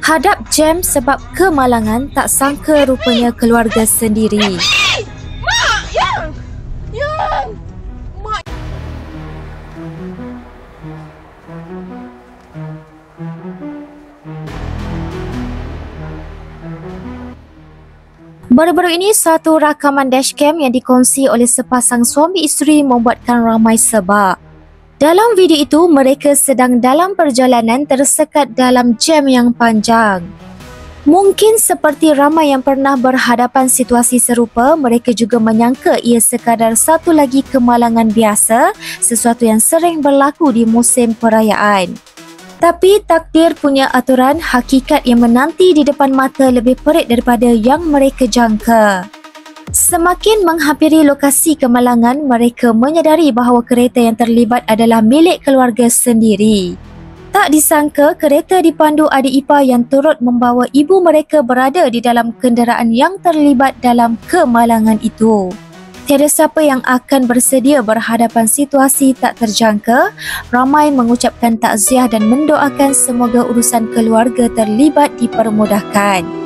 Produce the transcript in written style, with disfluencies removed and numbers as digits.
Hadap jam sebab kemalangan, tak sangka rupanya keluarga sendiri. Mak! Yang! Mak! Baru-baru ini, satu rakaman dashcam yang dikongsi oleh sepasang suami isteri membuatkan ramai sebab. Dalam video itu, mereka sedang dalam perjalanan tersekat dalam jam yang panjang. Mungkin seperti ramai yang pernah berhadapan situasi serupa, mereka juga menyangka ia sekadar satu lagi kemalangan biasa, sesuatu yang sering berlaku di musim perayaan. Tapi takdir punya aturan, hakikat yang menanti di depan mata lebih perit daripada yang mereka jangka. Semakin menghampiri lokasi kemalangan, mereka menyadari bahawa kereta yang terlibat adalah milik keluarga sendiri. Tak disangka, kereta dipandu adik ipar yang turut membawa ibu mereka berada di dalam kenderaan yang terlibat dalam kemalangan itu. Tiada siapa yang akan bersedia berhadapan situasi tak terjangka. Ramai mengucapkan takziah dan mendoakan semoga urusan keluarga terlibat dipermudahkan.